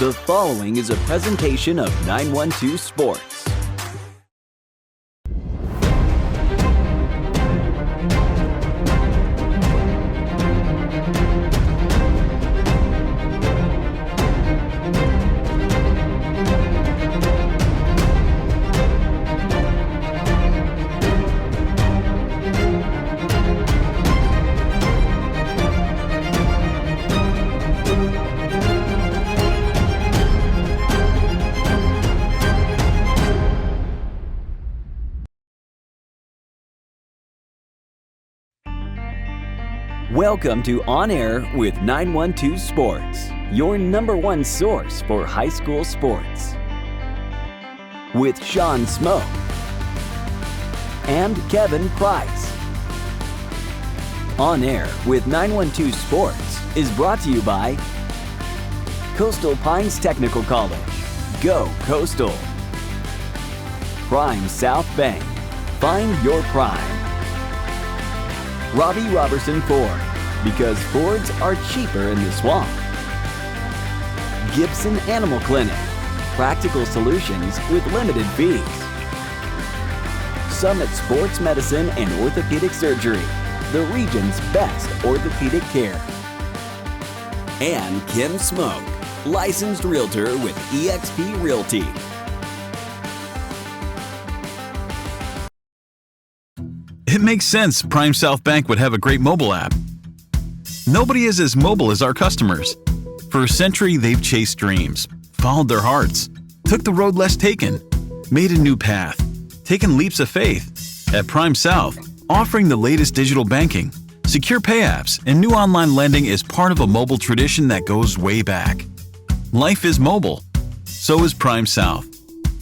The following is a presentation of 912 Sports. Welcome to On Air with 912 Sports, your number one source for high school sports. With Sean Smoke and Kevin Price. On Air with 912 Sports is brought to you by Coastal Pines Technical College. Go Coastal. Prime South Bank. Find your prime. Robbie Robertson Ford, because Fords are cheaper in the swamp. Gibson Animal Clinic, practical solutions with limited fees. Summit Sports Medicine and Orthopedic Surgery, the region's best orthopedic care. And Kim Smoke, licensed realtor with eXp Realty. It makes sense Prime South Bank would have a great mobile app. Nobody is as mobile as our customers. For a century, they've chased dreams, followed their hearts, took the road less taken, made a new path, taken leaps of faith. At Prime South, offering the latest digital banking, secure pay apps, and new online lending is part of a mobile tradition that goes way back. Life is mobile. So is Prime South.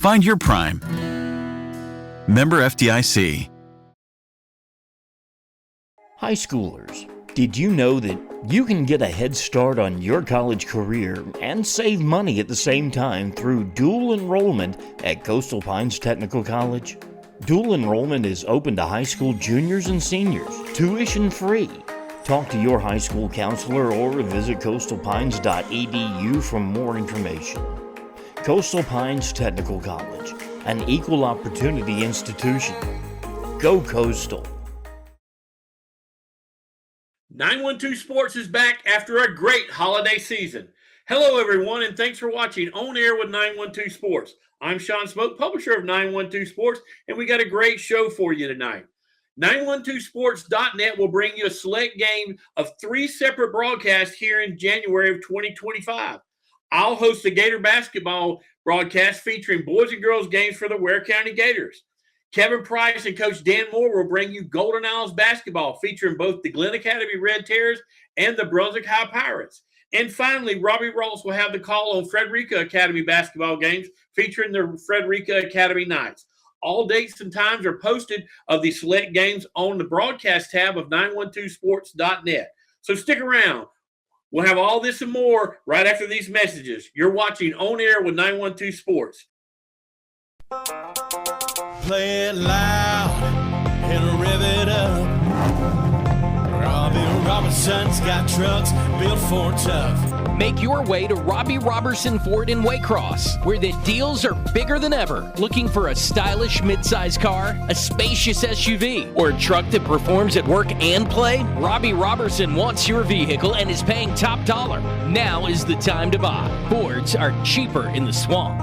Find your Prime. Member FDIC. High schoolers, did you know that you can get a head start on your college career and save money at the same time through dual enrollment at Coastal Pines Technical College? Dual enrollment is open to high school juniors and seniors, tuition free. Talk to your high school counselor or visit coastalpines.edu for more information. Coastal Pines Technical College, an equal opportunity institution. Go Coastal. 912 Sports is back after a great holiday season. Hello, everyone, and thanks for watching On Air with 912 Sports. I'm Sean Smoke, publisher of 912 Sports, and we got a great show for you tonight. 912sports.net will bring you a select game of 3 separate broadcasts here in January of 2025. I'll host the Gator basketball broadcast featuring boys and girls games for the Ware County Gators. Kevin Price and Coach Dan Moore will bring you Golden Owls basketball, featuring both the Glen Academy Red Terrors and the Brunswick High Pirates. And finally, Robbie Ross will have the call on Frederica Academy basketball games, featuring the Frederica Academy Knights. All dates and times are posted of the select games on the broadcast tab of 912sports.net. So stick around. We'll have all this and more right after these messages. You're watching On Air with 912 Sports. Play it loud and rev it up. Robbie Robertson's got trucks built for tough. Make your way to Robbie Robertson Ford in Waycross, where the deals are bigger than ever. Looking for a stylish midsize car, a spacious SUV, or a truck that performs at work and play? Robbie Robertson wants your vehicle and is paying top dollar. Now is the time to buy. Fords are cheaper in the swamp.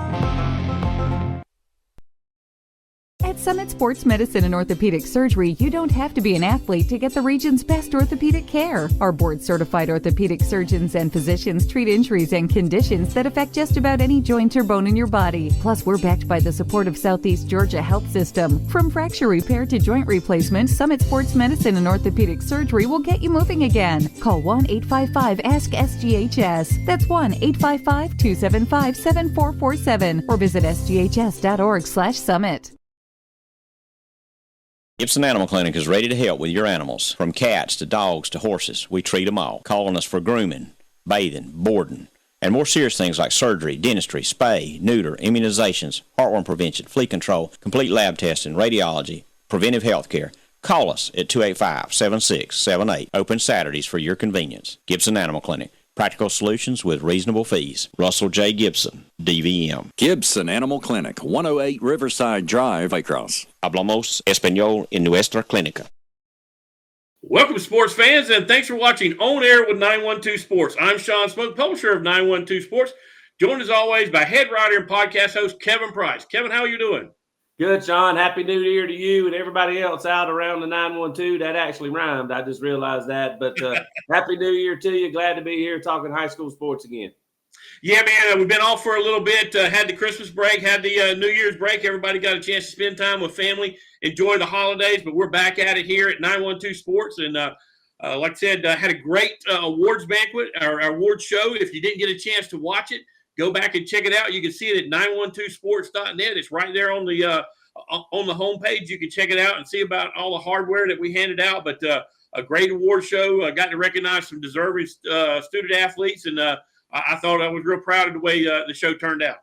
At Summit Sports Medicine and Orthopedic Surgery, you don't have to be an athlete to get the region's best orthopedic care. Our board-certified orthopedic surgeons and physicians treat injuries and conditions that affect just about any joint or bone in your body. Plus, we're backed by the support of Southeast Georgia Health System. From fracture repair to joint replacement, Summit Sports Medicine and Orthopedic Surgery will get you moving again. Call 1-855-ASK-SGHS. That's 1-855-275-7447 or visit sghs.org/summit. Gibson Animal Clinic is ready to help with your animals. From cats to dogs to horses, we treat them all. Call on us for grooming, bathing, boarding, and more serious things like surgery, dentistry, spay, neuter, immunizations, heartworm prevention, flea control, complete lab testing, radiology, preventive health care. Call us at 285-7678. Open Saturdays for your convenience. Gibson Animal Clinic. Practical solutions with reasonable fees. Russell J. Gibson, DVM. Gibson Animal Clinic, 108 Riverside Drive, Waycross. Hablamos español en nuestra clínica. Welcome, sports fans, and thanks for watching On Air with 912 Sports. I'm Sean Smoke, publisher of 912 Sports, joined as always by head writer and podcast host Kevin Price. Kevin, how are you doing? Good, Sean. Happy New Year to you and everybody else out around the 912. That actually rhymed. I just realized that. But Happy New Year to you. Glad to be here talking high school sports again. Yeah, man, we've been off for a little bit. Had the Christmas break, had the New Year's break. Everybody got a chance to spend time with family, enjoy the holidays. But we're back at it here at 912 Sports. And like I said, had a great awards banquet, our awards show. If you didn't get a chance to watch it, go back and check it out. You can see it at 912sports.net. It's right there on the homepage. You can check it out and see about all the hardware that we handed out. But a great award show. Got to recognize some deserving student athletes, and I thought I was real proud of the way the show turned out.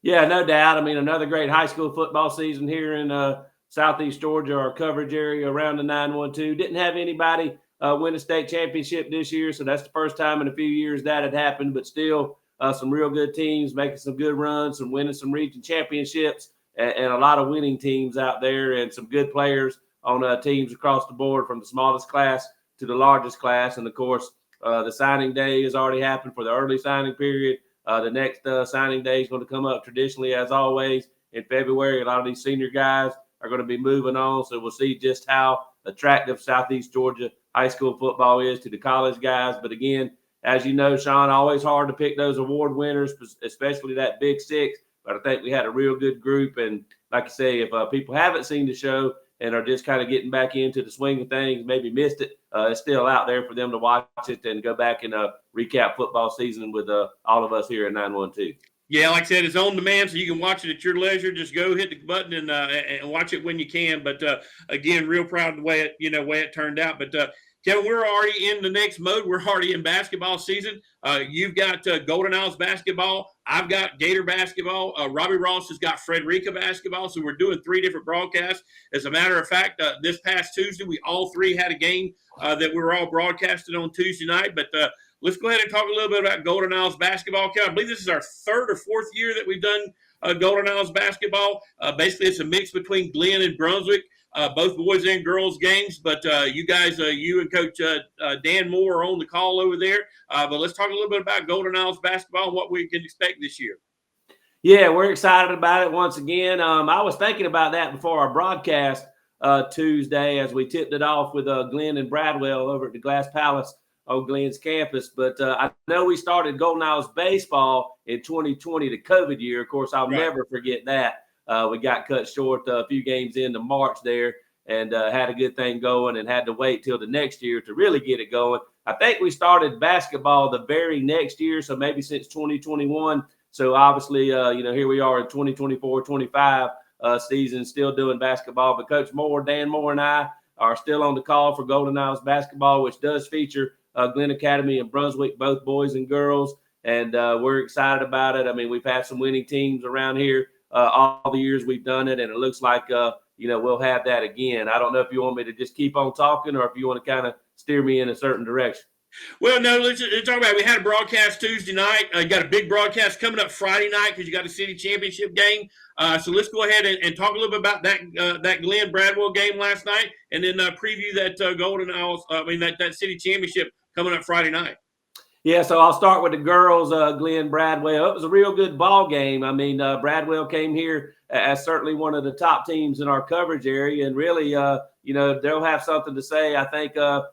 Yeah, no doubt. I mean, another great high school football season here in Southeast Georgia, our coverage area around the 912. Didn't have anybody win a state championship this year, so that's the first time in a few years that had happened. But still, some real good teams making some good runs, some winning some region championships, and a lot of winning teams out there, and some good players on teams across the board from the smallest class to the largest class. And, of course, the signing day has already happened for the early signing period. The next signing day is going to come up traditionally, as always, in February. A lot of these senior guys are going to be moving on, so we'll see just how attractive Southeast Georgia high school football is to the college guys. But, again, as you know, Sean, always hard to pick those award winners, especially that Big Six. But I think we had a real good group. And like I say, if people haven't seen the show and are just kind of getting back into the swing of things, maybe missed it, it's still out there for them to watch it and go back and recap football season with all of us here at 912. Yeah, like I said, it's on demand, so you can watch it at your leisure. Just go hit the button and watch it when you can. But again, real proud of the way it turned out. But Kevin, we're already in the next mode. We're already in basketball season. You've got Golden Owls basketball. I've got Gator basketball. Robbie Ross has got Frederica basketball. So we're doing 3 different broadcasts. As a matter of fact, this past Tuesday, we all 3 had a game that we were all broadcasted on Tuesday night. But let's go ahead and talk a little bit about Golden Owls basketball. Kevin, I believe this is our 3rd or 4th year that we've done Golden Owls basketball. Basically, it's a mix between Glenn and Brunswick. Both boys and girls games, but you guys, you and Coach Dan Moore are on the call over there. But let's talk a little bit about Golden Owls basketball and what we can expect this year. Yeah, we're excited about it once again. I was thinking about that before our broadcast Tuesday as we tipped it off with Glenn and Bradwell over at the Glass Palace on Glenn's campus. But I know we started Golden Owls baseball in 2020, the COVID year. Of course, I'll never forget that. We got cut short a few games into March there and had a good thing going and had to wait till the next year to really get it going. I think we started basketball the very next year, so maybe since 2021. So obviously, here we are in 2024-25 season, still doing basketball. But Coach Moore, Dan Moore, and I are still on the call for Golden Owls basketball, which does feature Glenn Academy and Brunswick, both boys and girls. And we're excited about it. I mean, we've had some winning teams around here all the years we've done it, and it looks like, we'll have that again. I don't know if you want me to just keep on talking or if you want to kind of steer me in a certain direction. Well, no, let's talk about it. We had a broadcast Tuesday night. You got a big broadcast coming up Friday night because you got a city championship game. So let's go ahead and talk a little bit about that Glenn Bradwell game last night, and then preview that Golden Owls. That city championship coming up Friday night. Yeah, so I'll start with the girls, Glenn Bradwell. It was a real good ball game. I mean, Bradwell came here as certainly one of the top teams in our coverage area, and really, they'll have something to say, I think,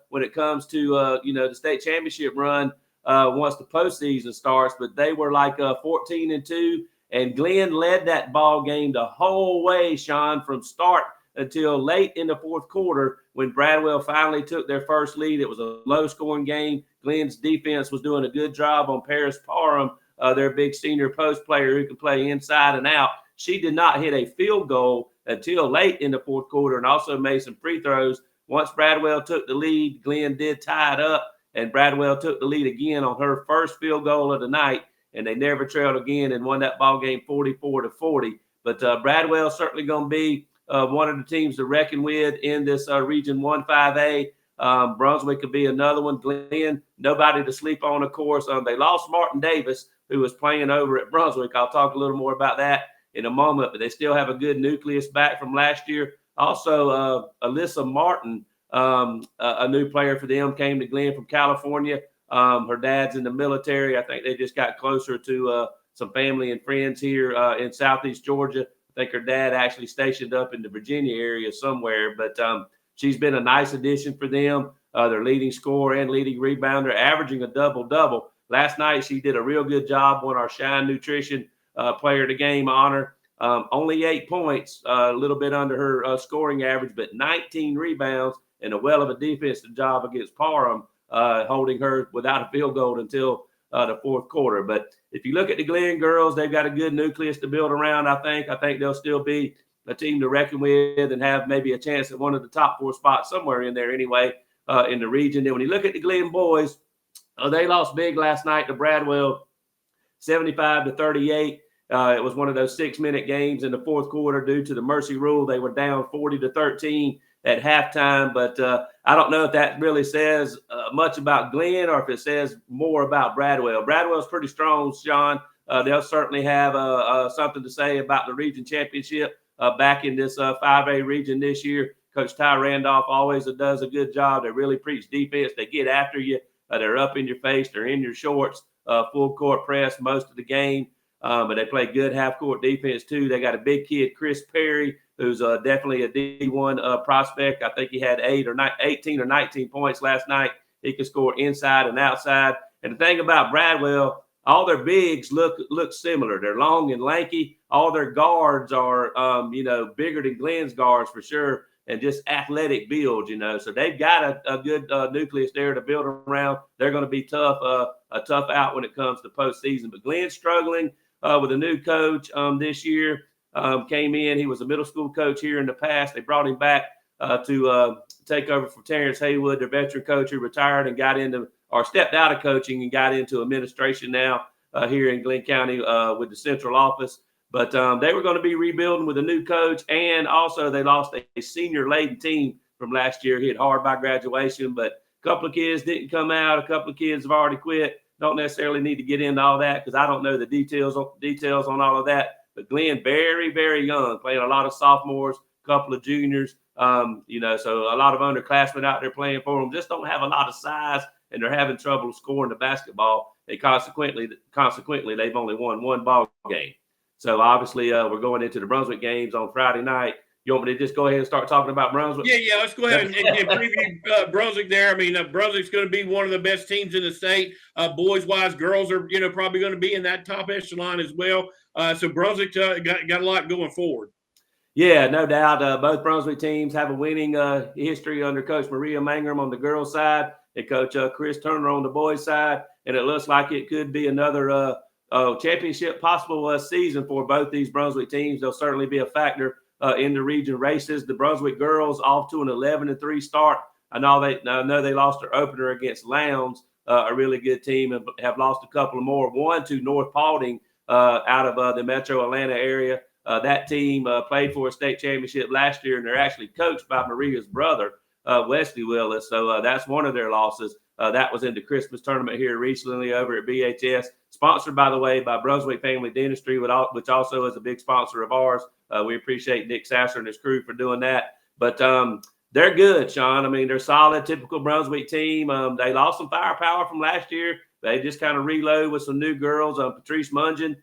when it comes to, the state championship run once the postseason starts. But they were like 14-2, and Glenn led that ball game the whole way, Sean, from start until late in the fourth quarter when Bradwell finally took their first lead. It was a low-scoring game. Glenn's defense was doing a good job on Paris Parham, their big senior post player who can play inside and out. She did not hit a field goal until late in the fourth quarter and also made some free throws. Once Bradwell took the lead, Glenn did tie it up, and Bradwell took the lead again on her first field goal of the night, and they never trailed again and won that ball game 44-40. But Bradwell's certainly going to be one of the teams to reckon with in this Region 1-5A. Brunswick could be another one. Glenn, nobody to sleep on, of course. They lost Martin Davis, who was playing over at Brunswick. I'll talk a little more about that in a moment, but they still have a good nucleus back from last year. Also, Alyssa Martin, a new player for them, came to Glenn from California. Her dad's in the military. I think they just got closer to some family and friends here in Southeast Georgia. I think her dad actually stationed up in the Virginia area somewhere, but she's been a nice addition for them. Their leading scorer and leading rebounder, averaging a double-double. Last night, she did a real good job, won our Shine Nutrition Player of the Game honor. Only 8 points, a little bit under her scoring average, but 19 rebounds and a well of a defensive job against Parham, holding her without a field goal until the fourth quarter. But if you look at the Glen girls, they've got a good nucleus to build around, I think. I think they'll still be a team to reckon with and have maybe a chance at one of the top 4 spots somewhere in there anyway in the region. Then when you look at the Glen boys, they lost big last night to Bradwell, 75-38. It was one of those 6-minute games in the fourth quarter due to the mercy rule. They were down 40-13 at halftime, but I don't know if that really says much about Glen or if it says more about Bradwell. Bradwell's pretty strong, Sean. They'll certainly have something to say about the region championship back in this 5A region this year. Coach Ty Randolph always does a good job. They really preach defense. They get after you. They're up in your face. They're in your shorts, full court press most of the game. But they play good half-court defense, too. They got a big kid, Chris Perry, who's definitely a D1 prospect. I think he had 18 or 19 points last night. He can score inside and outside. And the thing about Bradwell, all their bigs look similar. They're long and lanky. All their guards are, bigger than Glen's guards for sure, and just athletic builds, So they've got a good nucleus there to build around. They're going to be tough, a tough out when it comes to postseason. But Glen's struggling with a new coach this year. Came in. He was a middle school coach here in the past. They brought him back to take over for Terrence Haywood, their veteran coach who retired and got into or stepped out of coaching and got into administration now here in Glenn County with the central office. But they were going to be rebuilding with a new coach, and also they lost a senior-laden team from last year, hit hard by graduation. But a couple of kids didn't come out. A couple of kids have already quit. Don't necessarily need to get into all that because I don't know the details on all of that. But Glenn, very, very young, playing a lot of sophomores, a couple of juniors, so a lot of underclassmen out there playing for them. Just don't have a lot of size, and they're having trouble scoring the basketball. And consequently, they've only won 1 ball game. So obviously, we're going into the Brunswick games on Friday night. You want me to just go ahead and start talking about Brunswick? Yeah. Let's go ahead and preview Brunswick there. I mean, Brunswick's going to be one of the best teams in the state. Boys-wise, girls are, probably going to be in that top echelon as well. So Brunswick got a lot going forward. Yeah, no doubt. Both Brunswick teams have a winning history under Coach Maria Mangrum on the girls' side and Coach Chris Turner on the boys' side. And it looks like it could be another championship possible season for both these Brunswick teams. They'll certainly be a factor in the region races. The Brunswick girls off to an 11-3 start. I know they lost their opener against Lowndes, a really good team, and have lost a couple of more. One to North Paulding out of the metro Atlanta area. That team played for a state championship last year, and they're actually coached by Maria's brother, Wesley Willis. So that's one of their losses. That was in the Christmas tournament here recently over at BHS. Sponsored, by the way, by Brunswick Family Dentistry, which also is a big sponsor of ours. We appreciate Nick Sasser and his crew for doing that. But they're good, Sean. I mean, they're solid, typical Brunswick team. They lost some firepower from last year. They just kind of reload with some new girls. Patrice Mungin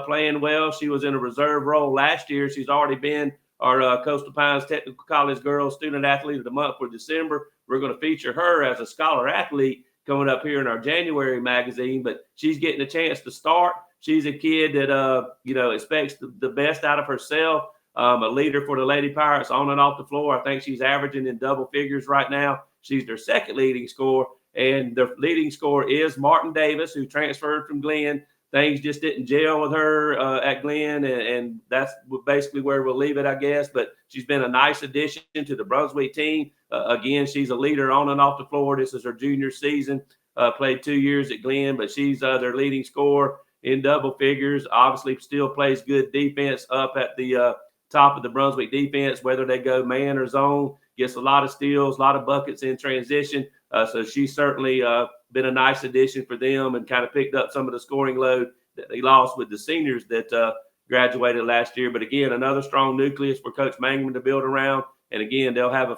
playing well. She was in a reserve role last year. She's already been our Coastal Pines Technical College Girls Student Athlete of the Month for December. We're going to feature her as a scholar athlete coming up here in our January magazine, but she's getting a chance to start. She's a kid that, expects the best out of herself, a leader for the Lady Pirates on and off the floor. I think she's averaging in double figures right now. She's their second leading scorer, and the leading scorer is Martin Davis, who transferred from Glenn. Things just didn't gel with her at Glenn, and that's basically where we'll leave it, I guess. But she's been a nice addition to the Brunswick team. Again, she's a leader on and off the floor. This is her junior season. Played 2 years at Glenn, but she's their leading scorer in double figures. Obviously, still plays good defense up at the top of the Brunswick defense, whether they go man or zone. gets a lot of steals, a lot of buckets in transition. So she's certainly been a nice addition for them and kind of picked up some of the scoring load that they lost with the seniors that graduated last year. But again, another strong nucleus for Coach Mangum to build around. And again, they'll have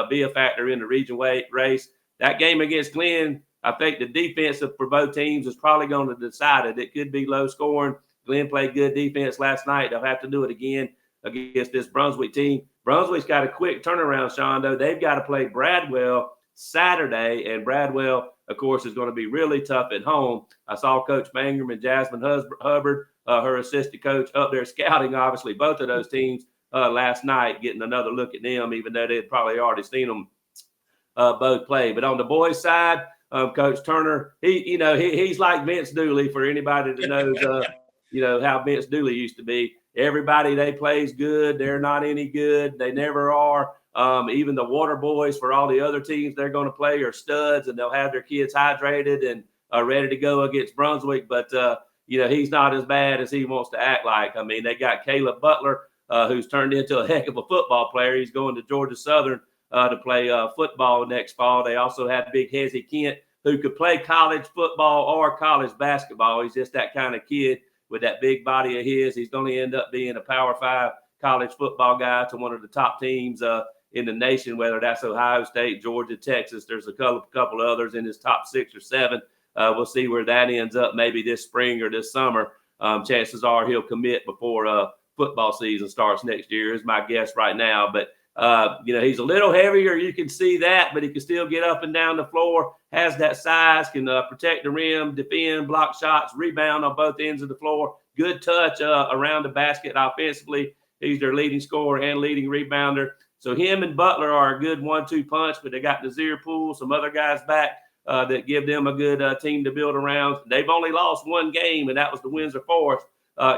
be a factor in the region race. That game against Glenn, I think the defense for both teams is probably going to decide it. It could be low scoring. Glenn played good defense last night. They'll have to do it again against this Brunswick team. Brunswick's got a quick turnaround, Sean, though. They've got to play Bradwell Saturday, and Bradwell, of course, is going to be really tough at home. I saw Coach Mangum and Jasmine Hubbard, her assistant coach, up there scouting, obviously, both of those teams last night, getting another look at them, even though they'd probably already seen them both play. But on the boys' side, Coach Turner, he's like Vince Dooley for anybody that knows, how Vince Dooley used to be. Everybody they play is good. They're not any good. They never are. Even the water boys for all the other teams they're going to play are studs, and they'll have their kids hydrated and ready to go against Brunswick. But, he's not as bad as he wants to act like. I mean, they got Caleb Butler, who's turned into a heck of a football player. He's going to Georgia Southern to play football next fall. They also have Big Hezzy Kent, who could play college football or college basketball. He's just that kind of kid with that big body of his. He's going to end up being a Power 5 college football guy to one of the top teams in the nation, whether that's Ohio State, Georgia, Texas. There's a couple others in his top 6 or 7. We'll see where that ends up maybe this spring or this summer. Chances are he'll commit before football season starts next year is my guess right now. But, he's a little heavier. You can see that, but he can still get up and down the floor, has that size, can protect the rim, defend, block shots, rebound on both ends of the floor. Good touch around the basket offensively. He's their leading scorer and leading rebounder. So him and Butler are a good 1-2 punch, but they got Nazir Poole, some other guys back that give them a good team to build around. They've only lost one game, and that was the Windsor Forest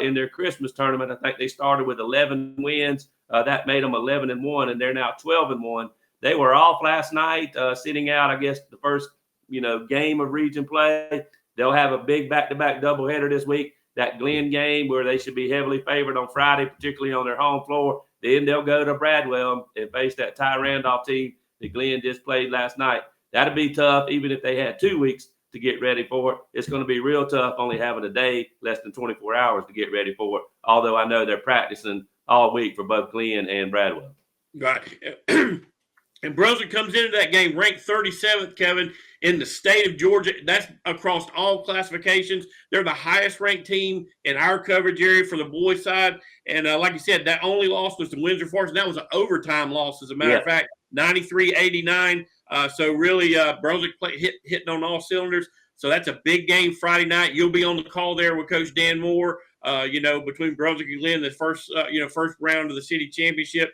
in their Christmas tournament. I think they started with 11 wins. That made them 11-1, and they're now 12-1. They were off last night, sitting out, I guess, the first, game of region play. They'll have a big back-to-back doubleheader this week. That Glenn game where they should be heavily favored on Friday, particularly on their home floor. Then they'll go to Bradwell and face that Ty Randolph team that Glenn just played last night. That'd be tough, even if they had 2 weeks to get ready for it. It's going to be real tough only having a day, less than 24 hours to get ready for it, although I know they're practicing all week for both Glenn and Bradwell. Right. And Brunswick comes into that game ranked 37th, Kevin, in the state of Georgia. That's across all classifications. They're the highest ranked team in our coverage area for the boys' side. And like you said, that only loss was to Windsor Forest. That was an overtime loss, as a matter of fact, 93-89. So really, Brunswick hitting on all cylinders. So that's a big game Friday night. You'll be on the call there with Coach Dan Moore, between Brunswick and Glenn, the first round of the city championship.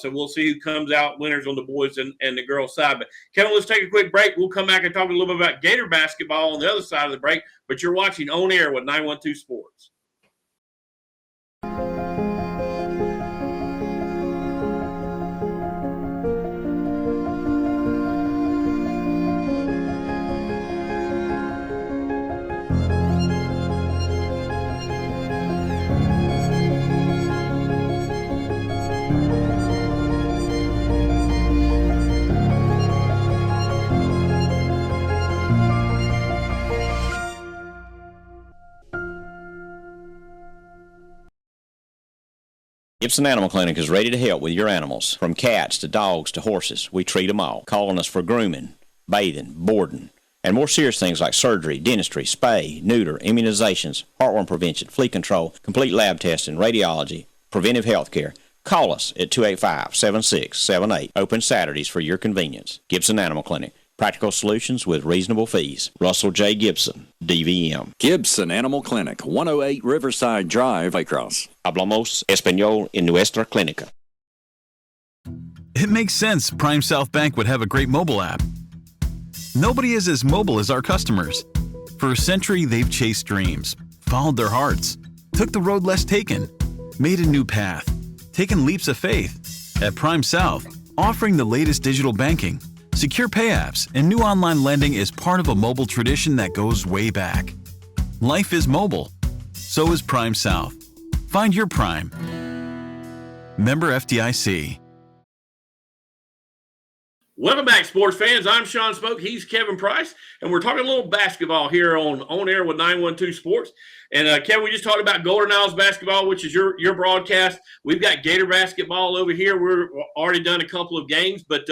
So we'll see who comes out winners on the boys and the girls side. But Kevin, let's take a quick break. We'll come back and talk a little bit about Gator basketball on the other side of the break. But you're watching On Air with 912 Sports. Gibson Animal Clinic is ready to help with your animals. From cats to dogs to horses, we treat them all. Call on us for grooming, bathing, boarding, and more serious things like surgery, dentistry, spay, neuter, immunizations, heartworm prevention, flea control, complete lab testing, radiology, preventive health care. Call us at 285-7678. Open Saturdays for your convenience. Gibson Animal Clinic. Practical solutions with reasonable fees. Russell J. Gibson, DVM. Gibson Animal Clinic, 108 Riverside Drive, Across. Hablamos español en nuestra clínica. It makes sense Prime South Bank would have a great mobile app. Nobody is as mobile as our customers. For a century, they've chased dreams, followed their hearts, took the road less taken, made a new path, taken leaps of faith. At Prime South, offering the latest digital banking, secure pay apps, and new online lending is part of a mobile tradition that goes way back. Life is mobile. So is Prime South. Find your Prime. Member FDIC. Welcome back, sports fans. I'm Sean Smoke. He's Kevin Price, and we're talking a little basketball here on air with 912 Sports. And Kevin, we just talked about Golden Isles basketball, which is your broadcast. We've got Gator basketball over here. We're already done a couple of games, but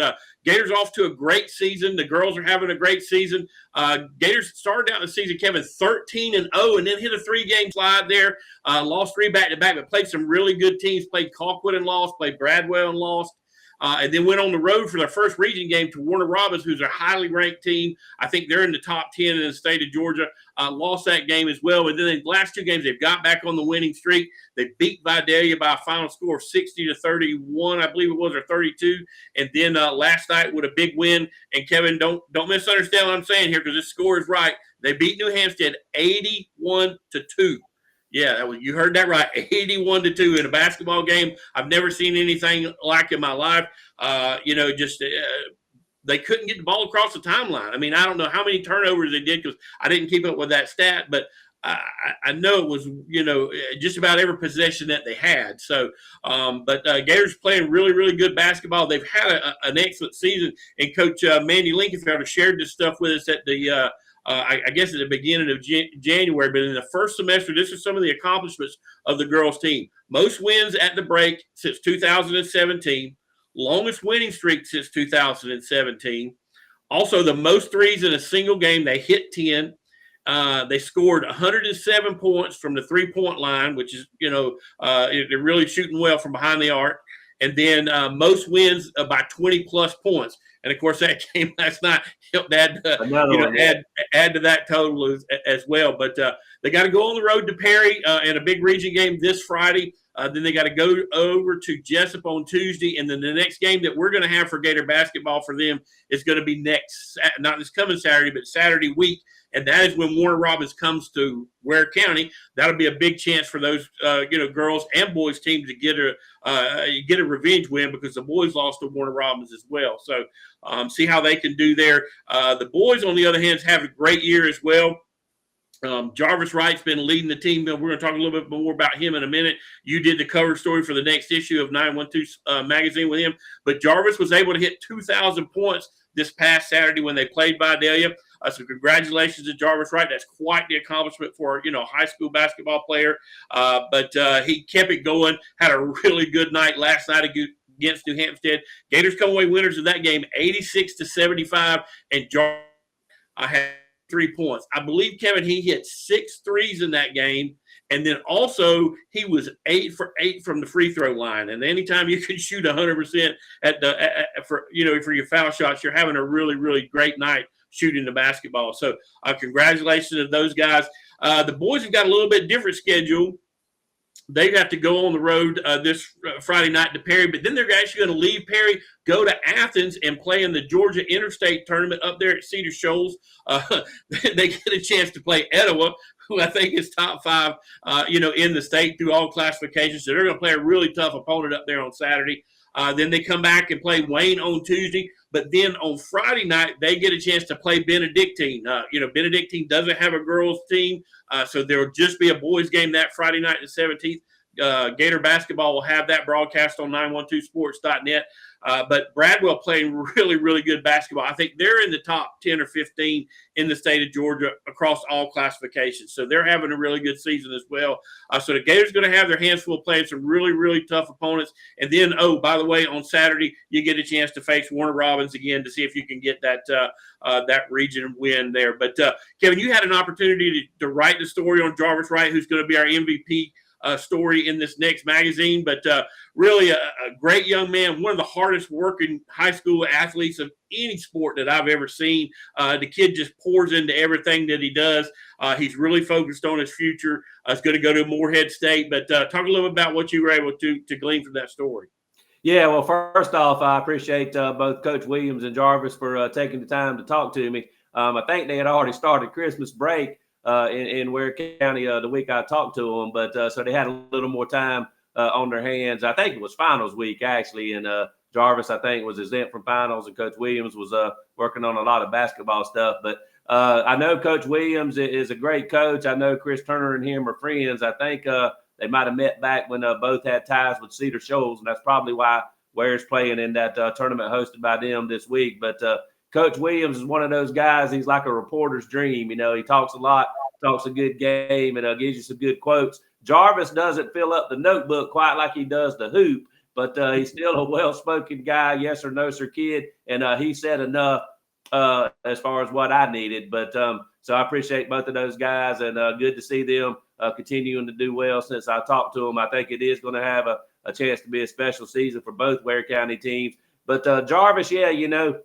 Gators off to a great season. The girls are having a great season. Gators started out the season, Kevin, 13-0, and then hit a 3-game slide there. Lost 3 back-to-back, but played some really good teams. Played Colquitt and lost. Played Bradwell and lost. And then went on the road for their first region game to Warner Robins, who's a highly ranked team. I think they're in the top 10 in the state of Georgia. Lost that game as well. And then the last 2 games, they've got back on the winning streak. They beat Vidalia by a final score of 60-31, I believe it was, or 32. And then last night with a big win. And Kevin, don't misunderstand what I'm saying here, because this score is right. They beat New Hampstead 81-2. Yeah, you heard that right. 81-2 in a basketball game. I've never seen anything like in my life. They couldn't get the ball across the timeline. I mean, I don't know how many turnovers they did, because I didn't keep up with that stat, but I know it was, just about every possession that they had. So, but Gators playing really, really good basketball. They've had an excellent season, and Coach Mandy Linkenfelder shared this stuff with us at the I guess at the beginning of January, but in the first semester, this is some of the accomplishments of the girls' team. Most wins at the break since 2017, longest winning streak since 2017. Also, the most threes in a single game. They hit 10. They scored 107 points from the three-point line, which is, they're really shooting well from behind the arc. And then most wins by 20-plus points. And, of course, that game last night helped add to that total as well. But they got to go on the road to Perry in a big region game this Friday. Then they got to go over to Jessup on Tuesday. And then the next game that we're going to have for Gator basketball for them is going to be not this coming Saturday, but Saturday week. And that is when Warner Robins comes to Ware County. That'll be a big chance for those, girls and boys teams to get a revenge win, because the boys lost to Warner Robins as well. So see how they can do there. The boys, on the other hand, have a great year as well. Jarvis Wright's been leading the team. We're going to talk a little bit more about him in a minute. You did the cover story for the next issue of 912 magazine with him. But Jarvis was able to hit 2,000 points this past Saturday when they played Vidalia. So congratulations to Jarvis Wright. That's quite the accomplishment for a high school basketball player. But he kept it going. Had a really good night last night against New Hampstead. Gators come away winners of that game, 86-75, and Jarvis had 3 points. I believe, Kevin, he hit 6 threes in that game. And then also he was 8 for 8 from the free throw line. And anytime you can shoot 100% for your foul shots, you're having a really, really great night shooting the basketball. So congratulations to those guys. The boys have got a little bit different schedule. They have to go on the road this Friday night to Perry, but then they're actually going to leave Perry, go to Athens, and play in the Georgia Interstate Tournament up there at Cedar Shoals. They get a chance to play Etowah, who I think is top 5, in the state through all classifications. So they're going to play a really tough opponent up there on Saturday. Then they come back and play Wayne on Tuesday. But then on Friday night, they get a chance to play Benedictine. Benedictine doesn't have a girls' team, so there will just be a boys' game that Friday night, the 17th. Gator basketball will have that broadcast on 912sports.net. But Bradwell playing really, really good basketball. I think they're in the top 10 or 15 in the state of Georgia across all classifications. So they're having a really good season as well. So the Gators going to have their hands full playing some really, really tough opponents. And then, by the way, on Saturday, you get a chance to face Warner Robins again to see if you can get that region win there. But, Kevin, you had an opportunity to write the story on Jarvis Wright, who's going to be our MVP story in this next magazine, but really a great young man, one of the hardest working high school athletes of any sport that I've ever seen. The kid just pours into everything that he does. He's really focused on his future. He's going to go to Morehead State, but talk a little bit about what you were able to glean from that story. Yeah, well, first off, I appreciate both Coach Williams and Jarvis for taking the time to talk to me. I think they had already started Christmas break in Ware County the week I talked to them, but so they had a little more time on their hands. I think it was finals week, actually, and Jarvis, I think, was exempt from finals, and Coach Williams was working on a lot of basketball stuff. But I know Coach Williams is a great coach. I know Chris Turner and him are friends. I think they might have met back when both had ties with Cedar Shoals, and that's probably why Ware's playing in that tournament hosted by them this week. But Coach Williams is one of those guys. He's like a reporter's dream. You know, he talks a lot, talks a good game, and gives you some good quotes. Jarvis doesn't fill up the notebook quite like he does the hoop, but he's still a well-spoken guy, yes or no, sir kid, and he said enough as far as what I needed. But so I appreciate both of those guys, and good to see them continuing to do well since I talked to them. I think it is going to have a chance to be a special season for both Ware County teams. But Jarvis, yeah, you know,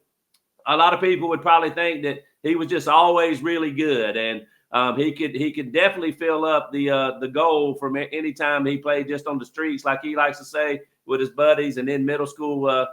a lot of people would probably think that he was just always really good, and he could definitely fill up the goal from any time he played just on the streets, like he likes to say, with his buddies, and in middle school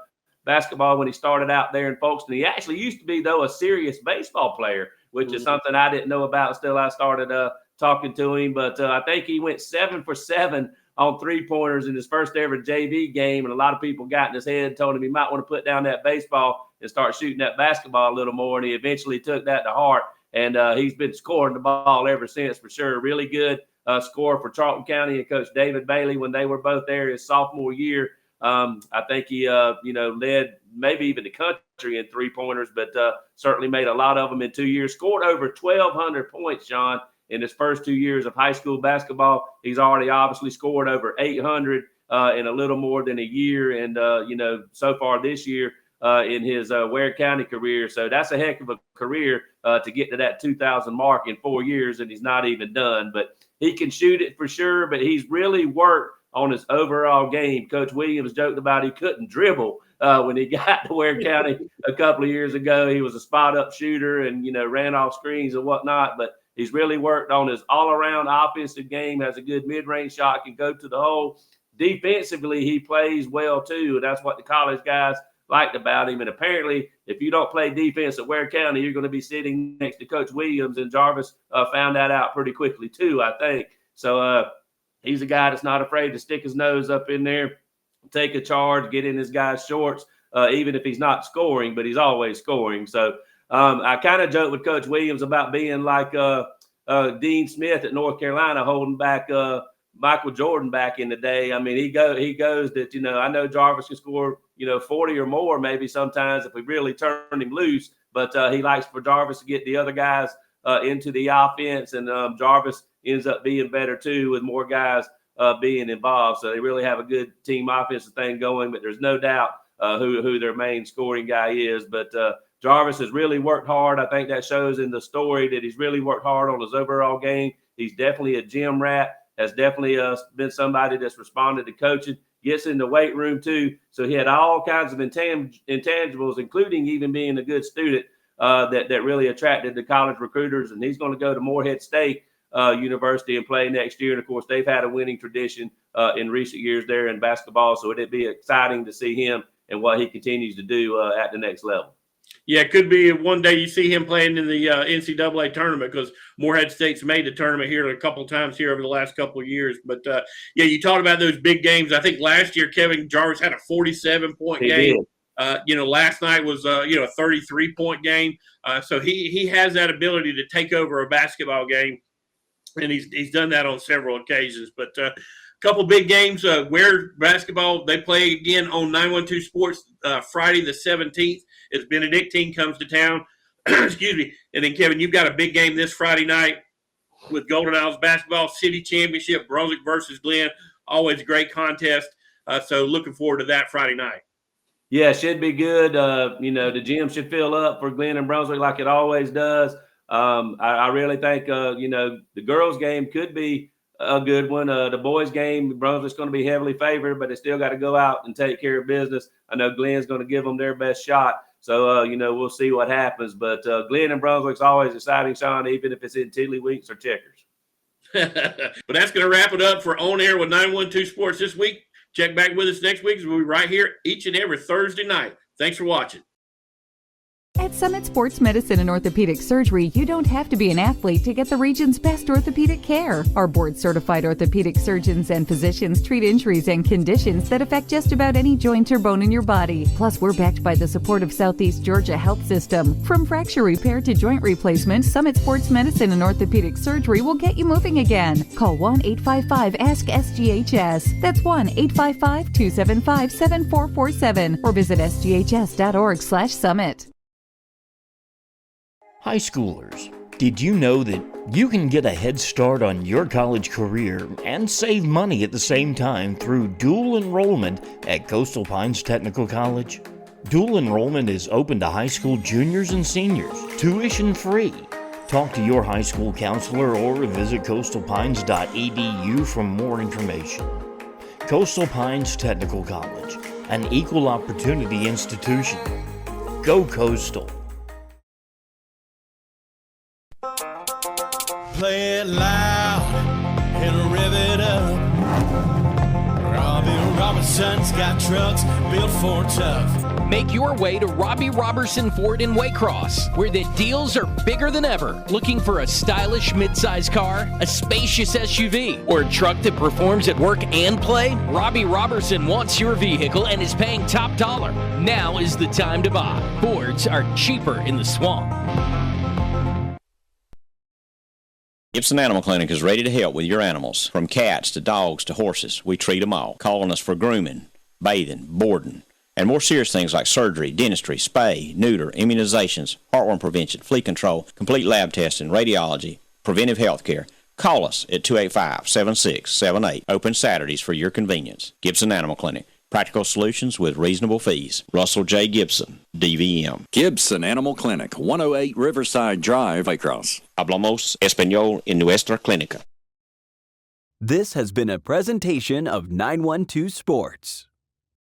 basketball when he started out there in Folkestone. He actually used to be, though, a serious baseball player, which is something I didn't know about until I started talking to him. But I think he went 7 for 7 on three-pointers in his first ever JV game, and a lot of people got in his head, told him he might want to put down that baseball and start shooting that basketball a little more, and he eventually took that to heart, and he's been scoring the ball ever since for sure. Really good score for Charlton County and Coach David Bailey when they were both there his sophomore year. I think he, led maybe even the country in three-pointers, but certainly made a lot of them in 2 years. Scored over 1,200 points, John, in his first 2 years of high school basketball. He's already obviously scored over 800 in a little more than a year, and so far this year in his Ware County career. So that's a heck of a career to get to that 2,000 mark in 4 years, and he's not even done. But he can shoot it for sure, but he's really worked on his overall game. Coach Williams joked about he couldn't dribble when he got to Ware County a couple of years ago. He was a spot-up shooter and, ran off screens and whatnot, but he's really worked on his all-around offensive game, has a good mid-range shot, can go to the hole. Defensively, he plays well, too, and that's what the college guys liked about him. And apparently, if you don't play defense at Ware County, you're going to be sitting next to Coach Williams, and Jarvis found that out pretty quickly, too, I think. So, he's a guy that's not afraid to stick his nose up in there, take a charge, get in his guy's shorts, even if he's not scoring, but he's always scoring. So I kind of joke with Coach Williams about being like Dean Smith at North Carolina holding back Michael Jordan back in the day. I mean, he goes that, I know Jarvis can score, 40 or more maybe sometimes if we really turn him loose, but he likes for Jarvis to get the other guys into the offense, and Jarvis ends up being better too with more guys being involved. So they really have a good team offensive thing going, but there's no doubt who their main scoring guy is. But Jarvis has really worked hard. I think that shows in the story that he's really worked hard on his overall game. He's definitely a gym rat, has definitely been somebody that's responded to coaching, gets in the weight room too. So he had all kinds of intangibles, including even being a good student that really attracted the college recruiters. And he's going to go to Morehead State University and play next year. And of course, they've had a winning tradition in recent years there in basketball. So it'd be exciting to see him and what he continues to do at the next level. Yeah, it could be one day you see him playing in the NCAA tournament, because Morehead State's made the tournament here a couple of times here over the last couple of years. But, yeah, you talked about those big games. I think last year Kevin Jarvis had a 47-point game. Last night was, a 33-point game. So he has that ability to take over a basketball game, and he's done that on several occasions. But couple big games. Ware basketball, they play again on 912 Sports Friday the 17th as Benedictine comes to town. Excuse me. And then, Kevin, you've got a big game this Friday night with Golden Isles basketball, city championship, Brunswick versus Glenn. Always a great contest. So looking forward to that Friday night. Yeah, it should be good. The gym should fill up for Glenn and Brunswick like it always does. I really think, the girls' game could be a good one. The boys' game, Brunswick's going to be heavily favored, but they still got to go out and take care of business. I know Glenn's going to give them their best shot. So, we'll see what happens. But Glenn and Brunswick's always exciting, Sean, even if it's in tiddlywinks or checkers. But that's going to wrap it up for On Air with 912 Sports this week. Check back with us next week. We'll be right here each and every Thursday night. Thanks for watching. At Summit Sports Medicine and Orthopedic Surgery, you don't have to be an athlete to get the region's best orthopedic care. Our board-certified orthopedic surgeons and physicians treat injuries and conditions that affect just about any joint or bone in your body. Plus, we're backed by the support of Southeast Georgia Health System. From fracture repair to joint replacement, Summit Sports Medicine and Orthopedic Surgery will get you moving again. Call 1-855-ASK-SGHS. That's 1-855-275-7447 or visit sghs.org/summit. High schoolers, did you know that you can get a head start on your college career and save money at the same time through dual enrollment at Coastal Pines Technical College? Dual enrollment is open to high school juniors and seniors, tuition free. Talk to your high school counselor or visit coastalpines.edu for more information. Coastal Pines Technical College, an equal opportunity institution. Go Coastal! Play it loud and rev it up. Robbie Robertson's got trucks built for tough. Make your way to Robbie Robertson Ford in Waycross, where the deals are bigger than ever. Looking for a stylish midsize car, a spacious SUV, or a truck that performs at work and play? Robbie Robertson wants your vehicle and is paying top dollar. Now is the time to buy. Fords are cheaper in the swamp. Gibson Animal Clinic is ready to help with your animals. From cats to dogs to horses, we treat them all. Calling us for grooming, bathing, boarding, and more serious things like surgery, dentistry, spay, neuter, immunizations, heartworm prevention, flea control, complete lab testing, radiology, preventive health care. Call us at 285-7678. Open Saturdays for your convenience. Gibson Animal Clinic. Practical solutions with reasonable fees. Russell J. Gibson, DVM. Gibson Animal Clinic, 108 Riverside Drive, Waycross. Hablamos español en nuestra clínica. This has been a presentation of 912 Sports.